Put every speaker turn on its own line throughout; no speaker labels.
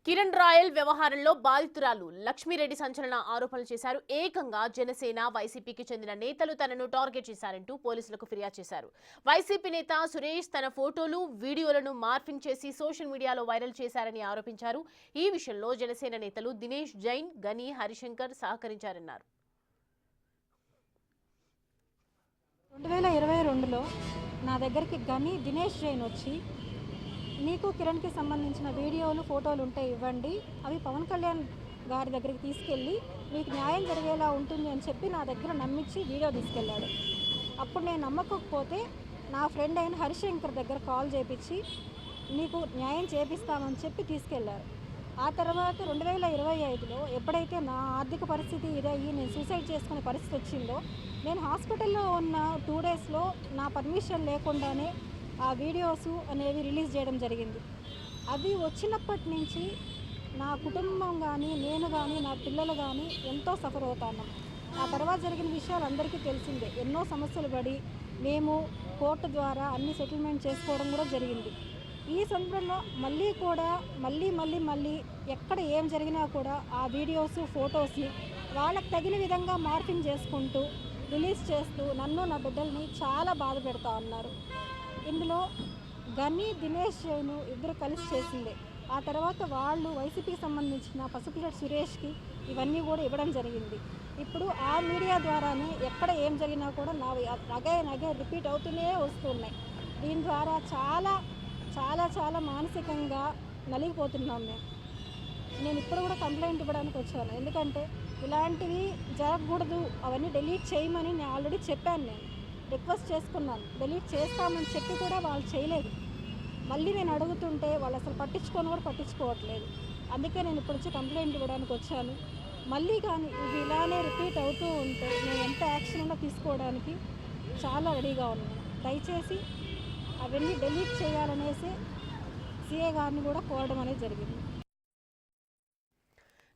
Kiran royal వ్యవహారంలో బాధితురాలు లక్ష్మీరెడ్డి సంచలన ఆరోపణలు చేశారు. ఏకంగా జనసేన వైసీపీకి చెందిన నేతలు తనను టార్గెట్ చేశారంటూ పోలీసులకు ఫిర్యాదు చేశారు. వైసీపీ నేత సురేష్ తన ఫోటోలు, వీడియోలను మార్ఫింగ్ చేసి సోషల్ మీడియాలో వైరల్ చేశారని ఆరోపించారు. ఈ విషయంలో జనసేన నేతలు దినేష్ జైన్, గని, హరిశంకర్ సహకరించారన్నారు.
2022లో నా దగ్గరికి గని, దినేష్ జైన్ వచ్చి నీకు కిరణ్కి సంబంధించిన వీడియోలు, ఫోటోలు ఉంటే ఇవ్వండి, అవి పవన్ కళ్యాణ్ గారి దగ్గరికి తీసుకెళ్ళి మీకు న్యాయం జరిగేలా ఉంటుంది అని చెప్పి నా దగ్గర నమ్మించి వీడియో తీసుకెళ్ళాడు. అప్పుడు నేను నమ్మకపోతే నా ఫ్రెండ్ అయిన హరిశంకర్ దగ్గర కాల్ చేపించి నీకు న్యాయం చేపిస్తామని చెప్పి తీసుకెళ్లారు. ఆ తర్వాత 2025లో ఎప్పుడైతే నా ఆర్థిక పరిస్థితి ఇదయ్యి నేను సూసైడ్ చేసుకునే పరిస్థితి వచ్చిందో, నేను హాస్పిటల్లో ఉన్న 2 డేస్లో నా పర్మిషన్ లేకుండానే ఆ వీడియోస్ అనేవి రిలీజ్ చేయడం జరిగింది. అవి వచ్చినప్పటి నుంచి నా కుటుంబం కానీ, నేను కానీ, నా పిల్లలు కానీ ఎంతో సఫర్ అవుతున్నాం. ఆ తర్వాత జరిగిన విషయాలు అందరికీ తెలిసిందే. ఎన్నో సమస్యలు పడి మేము కోర్టు ద్వారా అన్ని సెటిల్మెంట్ చేసుకోవడం కూడా జరిగింది. ఈ సందర్భంలో మళ్ళీ ఎక్కడ ఏం జరిగినా కూడా ఆ వీడియోస్, ఫొటోస్ని వాళ్ళకి తగిన విధంగా మార్ఫింగ్ చేసుకుంటూ రిలీజ్ చేస్తూ నన్ను, నా బిడ్డల్ని చాలా బాధ పెడతా ఉన్నారు. ఇందులో గని, దినేష్ జైన్ ఇద్దరు కలిసి చేసిందే. ఆ తర్వాత వాళ్ళు వైసీపీకి సంబంధించిన పసుపులేటి సురేష్కి ఇవన్నీ కూడా ఇవ్వడం జరిగింది. ఇప్పుడు ఆ మీడియా ద్వారానే ఎక్కడ ఏం జరిగినా కూడా నగే రిపీట్ అవుతూనే వస్తున్నాయి. దీని ద్వారా చాలా మానసికంగా నలిగిపోతున్నాం నేను ఇప్పుడు కూడా కంప్లైంట్ ఇవ్వడానికి వచ్చాను. ఎందుకంటే ఇలాంటివి జరగకూడదు, అవన్నీ డిలీట్ చేయమని నేను ఆల్రెడీ చెప్పాను. నేను రిక్వెస్ట్ చేసుకున్నాను, డిలీట్ చేస్తామని చెప్పి కూడా వాళ్ళు చేయలేదు. మళ్ళీ నేను అడుగుతుంటే వాళ్ళు అసలు పట్టించుకోవట్లేదు. అందుకే నేను ఇప్పుడు వచ్చి కంప్లైంట్ ఇవ్వడానికి వచ్చాను. మళ్ళీ కానీ ఇవి ఇలానే రిపీట్ అవుతూ ఉంటే నేను ఎంత యాక్షన్ ఉన్నా తీసుకోవడానికి చాలా రెడీగా ఉన్నాను. దయచేసి అవన్నీ డిలీట్ చేయాలనేసి సిఏ గారిని కూడా కోరడం అనేది జరిగింది.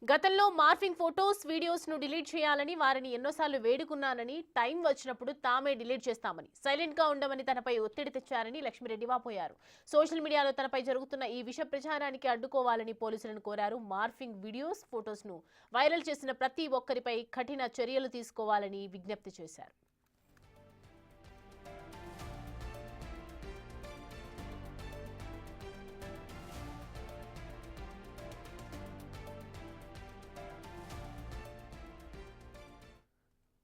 గతంలో మార్ఫింగ్ ఫోటోస్, వీడియోస్ ను డిలీట్ చేయాలని వారిని ఎన్నోసార్లు వేడుకున్నానని, టైం వచ్చినప్పుడు తామే డిలీట్ చేస్తామని, సైలెంట్ గా ఉండమని తనపై ఒత్తిడి తెచ్చారని లక్ష్మీరెడ్డి వాపోయారు. సోషల్ మీడియాలో తనపై జరుగుతున్న ఈ విష ప్రచారానికి అడ్డుకోవాలని పోలీసులను కోరారు. మార్ఫింగ్ వీడియోస్, ఫోటోస్ ను వైరల్ చేసిన ప్రతి ఒక్కరిపై కఠిన చర్యలు తీసుకోవాలని విజ్ఞప్తి చేశారు.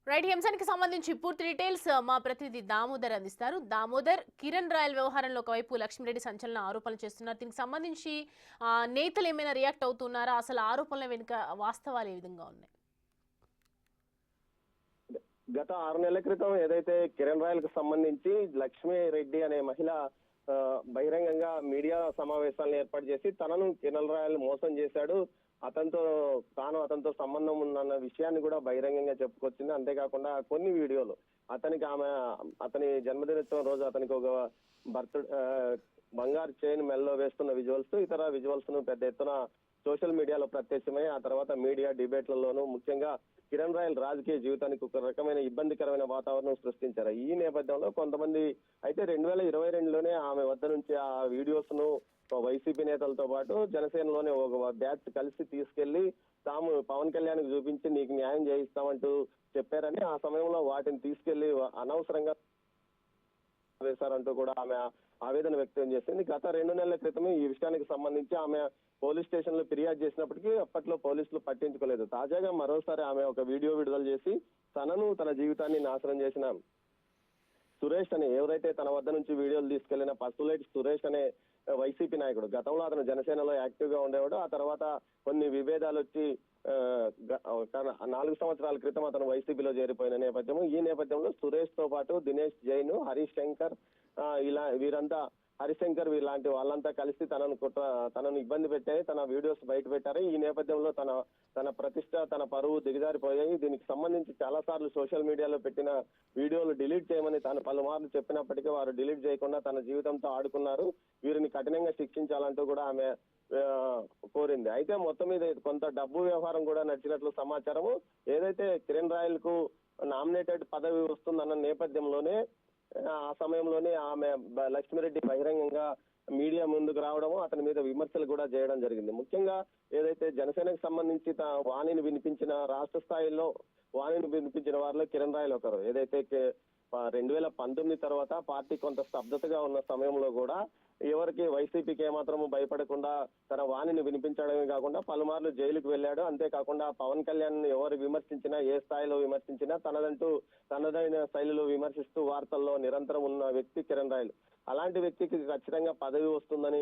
రైట్, ఈ అంశానికి సంబంధించి పూర్తి డీటెయిల్స్ మా ప్రతినిధి దామోదర్ అందిస్తారు. దామోదర్, కిరణ్ రాయల్ వ్యవహారంలో ఒకవైపు లక్ష్మీరెడ్డి సంచలన ఆరోపణలు చేస్తున్నారు. దీనికి సంబంధించి నేతలు ఏమైనా రియాక్ట్ అవుతున్నారా? అసలు ఆరోపణల వెనుక వాస్తవాలు ఏ విధంగా ఉన్నాయి?
గత 6 నెలల క్రితం ఏదైతే కిరణ్ రాయల్ కు సంబంధించి లక్ష్మీరెడ్డి అనే మహిళ బహిరంగంగా మీడియా సమావేశాలను ఏర్పాటు చేసి తనను కిరణ్ రాయల్ మోసం చేశాడు, అతనితో సంబంధం ఉందన్న విషయాన్ని కూడా బహిరంగంగా చెప్పుకొచ్చింది. అంతేకాకుండా కొన్ని వీడియోలు అతని జన్మదినోత్సవం రోజు అతనికి ఒక బంగారు చైన్ మెల్లో వేస్తున్న విజువల్స్, ఇతర విజువల్స్ ను పెద్ద ఎత్తున సోషల్ మీడియాలో ప్రత్యక్షమై ఆ తర్వాత మీడియా డిబేట్లలోనూ ముఖ్యంగా కిరణ్ రాయల్ రాజకీయ జీవితానికి ఒక రకమైన ఇబ్బందికరమైన వాతావరణం సృష్టించారు. ఈ నేపథ్యంలో కొంతమంది అయితే 2022లోనే ఆమె వద్ద నుంచి ఆ వీడియోస్ ను వైసీపీ నేతలతో పాటు జనసేనలోనే ఒక బ్యాచ్ కలిసి తీసుకెళ్లి తాము పవన్ కళ్యాణ్ కి చూపించి నీకు న్యాయం చేయిస్తామంటూ చెప్పారని, ఆ సమయంలో వాటిని తీసుకెళ్లి అనవసరంగా వేశారంటూ కూడా ఆమె ఆవేదన వ్యక్తం చేసింది. గత 2 నెలల క్రితమే ఈ విషయానికి సంబంధించి ఆమె పోలీస్ స్టేషన్ లో ఫిర్యాదు చేసినప్పటికీ అప్పట్లో పోలీసులు పట్టించుకోలేదు. తాజాగా మరోసారి ఆమె ఒక వీడియో విడుదల చేసి తన జీవితాన్ని నాశనం చేసిన సురేష్ అని, ఎవరైతే తన వద్ద నుంచి వీడియోలు తీసుకెళ్లిన పసుపులేటి సురేష్ అనే వైసీపీ నాయకుడు, గతంలో అతను జనసేనలో యాక్టివ్ గా ఉండేవాడు. ఆ తర్వాత కొన్ని విభేదాలు వచ్చి 4 సంవత్సరాల క్రితం అతను వైసీపీలో చేరిపోయిన నేపథ్యం. ఈ నేపథ్యంలో సురేష్ తో పాటు దినేష్ జైన్, హరిశంకర్ వీలాంటి వాళ్ళంతా కలిసి తనను ఇబ్బంది పెట్టాయి, తన వీడియోస్ బయట పెట్టారు. ఈ నేపథ్యంలో తన ప్రతిష్ట, తన పరువు దిగజారిపోయాయి. దీనికి సంబంధించి చాలా సార్లు సోషల్ మీడియాలో పెట్టిన వీడియోలు డిలీట్ చేయమని తాను పలుమార్లు చెప్పినప్పటికీ వారు డిలీట్ చేయకుండా తన జీవితంతో ఆడుకున్నారు. వీరిని కఠినంగా శిక్షించాలంటూ కూడా ఆమె కోరింది. అయితే మొత్తం మీద కొంత డబ్బు వ్యవహారం కూడా నడిచినట్లు సమాచారము. ఏదైతే కిరణ్ రాయల్ కు నామినేటెడ్ పదవి వస్తుందన్న నేపథ్యంలోనే ఆ సమయంలోనే ఆమె లక్ష్మీరెడ్డి బహిరంగంగా మీడియా ముందుకు రావడము, అతని మీద విమర్శలు కూడా చేయడం జరిగింది. ముఖ్యంగా ఏదైతే జనసేనకు సంబంధించి వాణిని వినిపించిన రాష్ట్ర స్థాయిలో వాణిని వినిపించిన వారిలో కిరణ్ రాయల్ ఒకరు. ఏదైతే 2019 తర్వాత పార్టీ కొంత స్తబ్దతగా ఉన్న సమయంలో కూడా ఎవరికి వైసీపీకి ఏమాత్రం భయపడకుండా తన వాణిని వినిపించడమే కాకుండా పలుమార్లు జైలుకు వెళ్ళాడు. అంతేకాకుండా పవన్ కళ్యాణ్ ఎవరు విమర్శించినా, ఏ స్థాయిలో విమర్శించినా తనదైన శైలిలో విమర్శిస్తూ వార్తల్లో నిరంతరం ఉన్న వ్యక్తి కిరణ్ రాయల్. అలాంటి వ్యక్తికి ఖచ్చితంగా పదవి వస్తుందని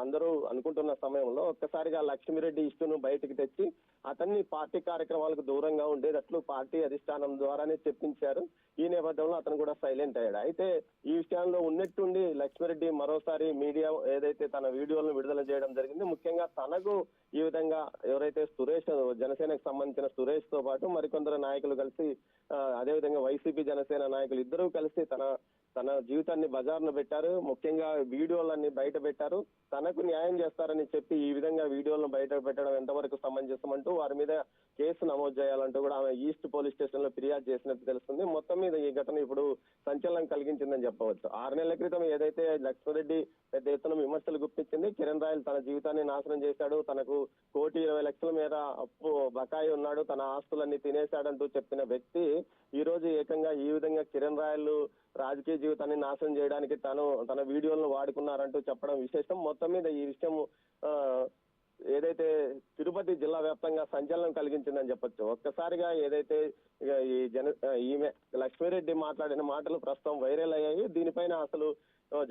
అందరూ అనుకుంటున్న సమయంలో ఒక్కసారిగా లక్ష్మిరెడ్డి ఇష్యూను బయటికి తెచ్చి అతన్ని పార్టీ కార్యక్రమాలకు దూరంగా ఉండేటట్లు పార్టీ అధిష్టానం ద్వారానే చెప్పించారు. ఈ నేపథ్యంలో అతను కూడా సైలెంట్ అయ్యాడు. అయితే ఈ విషయంలో ఉన్నట్టుండి లక్ష్మిరెడ్డి మరోసారి మీడియా ఏదైతే తన వీడియోలను విడుదల చేయడం జరిగింది. ముఖ్యంగా తనకు ఈ విధంగా ఎవరైతే సురేష్, జనసేనకు సంబంధించిన సురేష్ తో పాటు మరికొందరు నాయకులు కలిసి అదేవిధంగా వైసీపీ జనసేన నాయకులు ఇద్దరూ కలిసి తన జీవితాన్ని బజార్ను పెట్టారు. ముఖ్యంగా వీడియోలన్నీ బయట పెట్టారు. తనకు న్యాయం చేస్తారని చెప్పి ఈ విధంగా వీడియోలను బయట పెట్టడం ఎంతవరకు సమంజసమంటూ వారి మీద కేసు నమోదు చేయాలంటూ కూడా ఆమె ఈస్ట్ పోలీస్ స్టేషన్ లో ఫిర్యాదు చేసినట్టు తెలుస్తుంది. మొత్తం మీద ఈ ఘటన ఇప్పుడు సంచలనం కలిగించిందని చెప్పవచ్చు. 6 నెలల క్రితం ఏదైతే లక్ష్మిరెడ్డి పెద్ద ఎత్తున విమర్శలు గుప్పించింది, కిరణ్ రాయల్ తన జీవితాన్ని నాశనం చేశాడు, తనకు 1,20,00,000 మేర అప్పు బకాయి ఉన్నాడు, తన ఆస్తులన్నీ తినేశాడంటూ చెప్పిన వ్యక్తి ఈ రోజు ఏకంగా ఈ విధంగా కిరణ్ రాయల్ రాజకీయ జీవితాన్ని నాశనం చేయడానికి తన వీడియోలను వాడుకున్నారంటూ చెప్పడం విశేషం. మొత్తం మీద ఈ విషయం ఏదైతే తిరుపతి జిల్లా వ్యాప్తంగా సంచలనం కలిగించిందని చెప్పొచ్చు. ఒక్కసారిగా ఏదైతే ఈమె లక్ష్మిరెడ్డి మాట్లాడిన మాటలు ప్రస్తుతం వైరల్ అయ్యాయి. దీనిపైన అసలు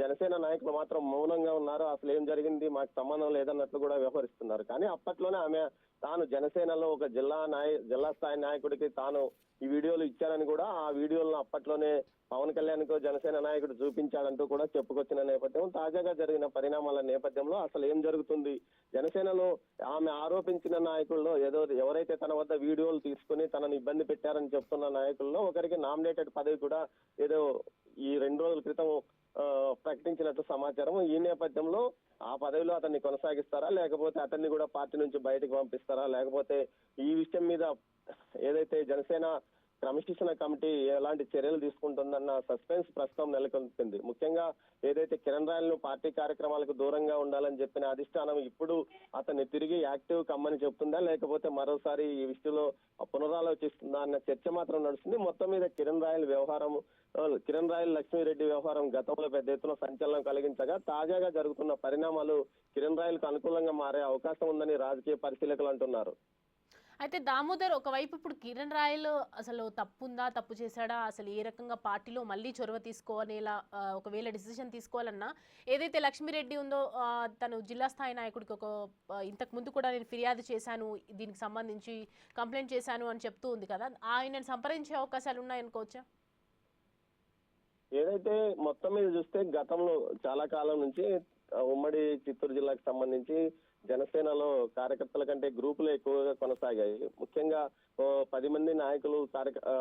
జనసేన నాయకులు మాత్రం మౌనంగా ఉన్నారు. అసలు ఏం జరిగింది, మాకు సంబంధం లేదన్నట్లు కూడా వ్యవహరిస్తున్నారు. కానీ అప్పట్లోనే ఆమె తాను జనసేనలో ఒక జిల్లా స్థాయి నాయకుడికి తాను ఈ వీడియోలు ఇచ్చారని కూడా ఆ వీడియోలను అప్పట్లోనే పవన్ కళ్యాణ్ కు జనసేన నాయకుడు చూపించాడంటూ కూడా చెప్పుకొచ్చిన నేపథ్యం, తాజాగా జరిగిన పరిణామాల నేపథ్యంలో అసలు ఏం జరుగుతుంది, జనసేనలో ఆమె ఆరోపించిన నాయకుల్లో ఎవరైతే తన వద్ద వీడియోలు తీసుకుని తనను ఇబ్బంది పెట్టారని చెప్తున్న నాయకుల్లో ఒకరికి నామినేటెడ్ పదవి కూడా ఏదో ఈ 2 రోజుల క్రితం ప్రకటించినట్టు సమాచారం. ఈ నేపథ్యంలో ఆ పదవిలో అతన్ని కొనసాగిస్తారా, లేకపోతే అతన్ని కూడా పార్టీ నుంచి బయటకు పంపిస్తారా, లేకపోతే ఈ విషయం మీద ఏదైతే జనసేన క్రమశిక్షణ కమిటీ ఎలాంటి చర్యలు తీసుకుంటుందన్న సస్పెన్స్ ప్రస్తుతం నెలకొల్పింది. ముఖ్యంగా ఏదైతే కిరణ్ రాయల్ ను పార్టీ కార్యక్రమాలకు దూరంగా ఉండాలని చెప్పిన అధిష్టానం ఇప్పుడు అతన్ని తిరిగి యాక్టివ్ కమ్మని చెప్తుందా, లేకపోతే మరోసారి ఈ విషయంలో పునరాలోచిస్తుందా అన్న చర్చ మాత్రం నడుస్తుంది. మొత్తం మీద కిరణ్ రాయల్ లక్ష్మిరెడ్డి వ్యవహారం గతంలో పెద్ద ఎత్తున సంచలనం కలిగించగా తాజాగా జరుగుతున్న పరిణామాలు కిరణ్ రాయల్ కు అనుకూలంగా మారే అవకాశం ఉందని రాజకీయ పరిశీలకులు అంటున్నారు.
అయితే దామోదర్, ఒకవైపు ఇప్పుడు కిరణ్ రాయల్ అసలు తప్పు చేశాడా, అసలు ఏ రకంగా పార్టీలో మళ్ళీ చొరవ తీసుకోవాలేలా, ఒకవేళ డిసిషన్ తీసుకోవాలన్నా ఏదైతే లక్ష్మిరెడ్డి ఉందో తను జిల్లా స్థాయి నాయకుడికి ఇంతకు ముందు కూడా నేను ఫిర్యాదు చేశాను, దీనికి సంబంధించి కంప్లైంట్ చేశాను అని చెప్తూ ఉంది కదా, ఆయనను సంప్రదించే అవకాశాలు ఉన్నాయనుకోవచ్చా?
ఏదైతే మొత్తం మీద చూస్తే గతంలో చాలా కాలం నుంచి ఉమ్మడి చిత్తూరు జిల్లాకు సంబంధించి జనసేనలో కార్యకర్తల కంటే గ్రూపులు ఎక్కువగా కొనసాగాయి. ముఖ్యంగా 10 మంది నాయకులు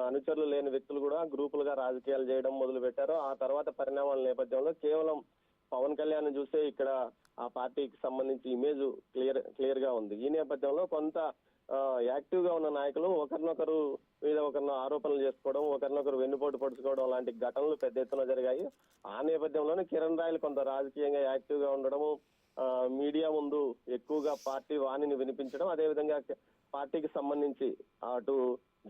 అనుచరులు లేని వ్యక్తులు కూడా గ్రూపులుగా రాజకీయాలు చేయడం మొదలు పెట్టారు. ఆ తర్వాత పరిణామాల నేపథ్యంలో కేవలం పవన్ కళ్యాణ్ చూస్తే ఇక్కడ ఆ పార్టీకి సంబంధించి ఇమేజ్ క్లియర్ గా ఉంది. ఈ నేపథ్యంలో కొంత యాక్టివ్ గా ఉన్న నాయకులు ఒకరినొకరు మీద ఒకరిని ఆరోపణలు చేసుకోవడం, ఒకరినొకరు వెన్నుపోటు పొడుచుకోవడం లాంటి ఘటనలు పెద్ద ఎత్తున జరిగాయి. ఆ నేపథ్యంలోనే కిరణ్ రాయల్ కొంత రాజకీయంగా యాక్టివ్ గా ఉండడము, మీడియా ముందు ఎక్కువగా పార్టీ వాణిని వినిపించడం, అదేవిధంగా పార్టీకి సంబంధించి అటు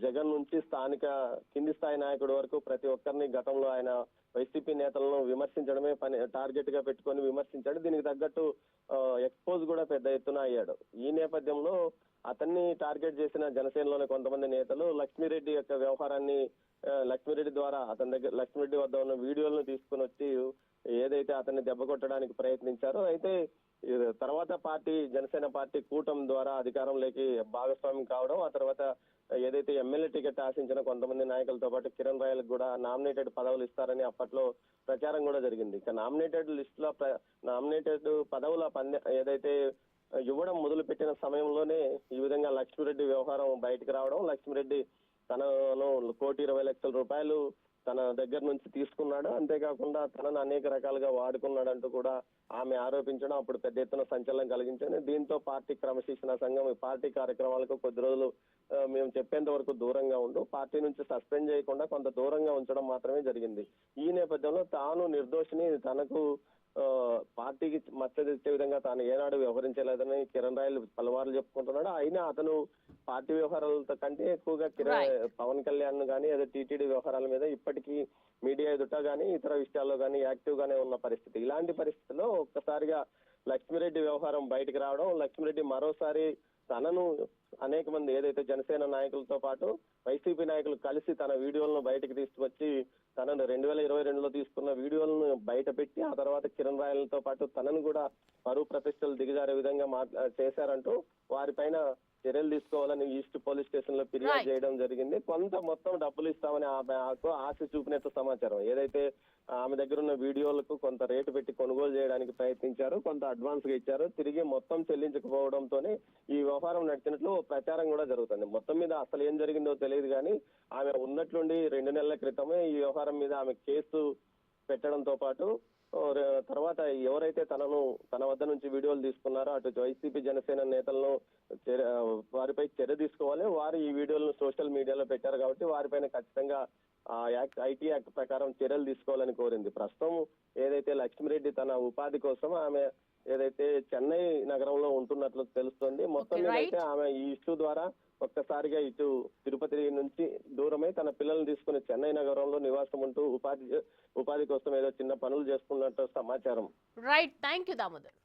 జగన్ నుంచి స్థానిక కింది స్థాయి నాయకుడి వరకు ప్రతి ఒక్కరిని గతంలో ఆయన వైసీపీ నేతలను విమర్శించడమే టార్గెట్ గా పెట్టుకొని విమర్శించాడు. దీనికి తగ్గట్టు ఎక్స్పోజ్ కూడా పెద్ద ఎత్తున అయ్యాడు. ఈ నేపథ్యంలో అతన్ని టార్గెట్ చేసిన జనసేనలోని కొంతమంది నేతలు లక్ష్మిరెడ్డి యొక్క వ్యవహారాన్ని లక్ష్మిరెడ్డి ద్వారా లక్ష్మిరెడ్డి వద్ద ఉన్న వీడియోలను తీసుకుని వచ్చి ఏదైతే అతన్ని దెబ్బ కొట్టడానికి ప్రయత్నించారో, అయితే తర్వాత జనసేన పార్టీ కూటమి ద్వారా అధికారంలోకి భాగస్వామ్యం కావడం, ఆ తర్వాత ఏదైతే ఎమ్మెల్యే టికెట్ ఆశించిన కొంతమంది నాయకులతో పాటు కిరణ్ రాయల్ కూడా నామినేటెడ్ పదవులు ఇస్తారని అప్పట్లో ప్రచారం కూడా జరిగింది. ఇక నామినేటెడ్ పదవుల ఏదైతే ఇవ్వడం మొదలు పెట్టిన సమయంలోనే ఈ విధంగా లక్ష్మిరెడ్డి వ్యవహారం బయటకు రావడం, లక్ష్మిరెడ్డి తనను 1,20,00,000 రూపాయలు తన దగ్గర నుంచి తీసుకున్నాడు, అంతేకాకుండా తనను అనేక రకాలుగా వాడుకున్నాడంటూ కూడా ఆమె ఆరోపించడం అప్పుడు పెద్ద ఎత్తున సంచలనం కలిగించింది. దీంతో పార్టీ క్రమశిక్షణ సంఘం ఈ పార్టీ కార్యక్రమాలకు కొద్ది రోజులు మేము చెప్పేంత వరకు దూరంగా ఉండు, పార్టీ నుంచి సస్పెండ్ చేయకుండా కొంత దూరంగా ఉంచడం మాత్రమే జరిగింది. ఈ నేపథ్యంలో తాను నిర్దోషిని, తనకు పార్టీకి మచ్చ తెచ్చే విధంగా తాను ఏనాడు వ్యవహరించలేదని కిరణ్ రాయల్ పలుమార్లు చెప్పుకుంటున్నాడు. అయినా అతను పార్టీ వ్యవహారాలతో కంటే ఎక్కువగా పవన్ కళ్యాణ్ గానీ అదే టీటీడీ వ్యవహారాల మీద ఇప్పటికీ మీడియా ఎదుట గానీ ఇతర విషయాల్లో గానీ యాక్టివ్ గానే ఉన్న పరిస్థితి. ఇలాంటి పరిస్థితుల్లో ఒక్కసారిగా లక్ష్మిరెడ్డి వ్యవహారం బయటకు రావడం, లక్ష్మిరెడ్డి మరోసారి తనను అనేక మంది ఏదైతే జనసేన నాయకులతో పాటు వైసీపీ నాయకులు కలిసి తన వీడియోలను బయటకు తీసుకొచ్చి తనను 2022లో తీసుకున్న వీడియోలను బయట పెట్టి ఆ తర్వాత కిరణ్ రాయలతో పాటు తనను కూడా పరువు ప్రతిష్టలు దిగజారే విధంగా చేశారంటూ వారిపైన చర్యలు తీసుకోవాలని ఈస్ట్ పోలీస్ స్టేషన్ లో ఫిర్యాదు చేయడం జరిగింది. కొంత మొత్తం డబ్బులు ఇస్తామని ఆమెకు ఆశ చూపినట్టు సమాచారం. ఏదైతే ఆమె దగ్గర ఉన్న వీడియోలకు కొంత రేటు పెట్టి కొనుగోలు చేయడానికి ప్రయత్నించారు, కొంత అడ్వాన్స్ గా ఇచ్చారు, తిరిగి మొత్తం చెల్లించకపోవడంతోనే ఈ వ్యవహారం నడిచినట్లు ప్రచారం కూడా జరుగుతుంది. మొత్తం మీద అసలు ఏం జరిగిందో తెలియదు కానీ ఆమె ఉన్నట్లుండి 2 నెలల క్రితమే ఈ వ్యవహారం మీద ఆమె కేసు పెట్టడంతో పాటు తర్వాత ఎవరైతే తన వద్ద నుంచి వీడియోలు తీసుకున్నారో అటు వైసీపీ జనసేన నేతలను వారిపై చర్య తీసుకోవాలి. వారు ఈ వీడియోలను సోషల్ మీడియాలో పెట్టారు కాబట్టి వారిపైన ఖచ్చితంగా ఐటీ యాక్ట్ ప్రకారం చర్యలు తీసుకోవాలని కోరింది. ప్రస్తుతం ఏదైతే లక్ష్మిరెడ్డి తన ఉపాధి కోసం ఆమె ఏదైతే చెన్నై నగరంలో ఉంటున్నట్లు తెలుస్తోంది. మొత్తం మీద అయితే ఆమె ఈ ఇష్యూ ద్వారా ఒక్కసారిగా ఇటు తిరుపతి నుంచి దూరమై తన పిల్లల్ని తీసుకుని చెన్నై నగరంలో నివాసం ఉంటూ ఉపాధి కోసం ఏదో చిన్న పనులు చేసుకున్నట్టు సమాచారం.
Right, thank you Damodar.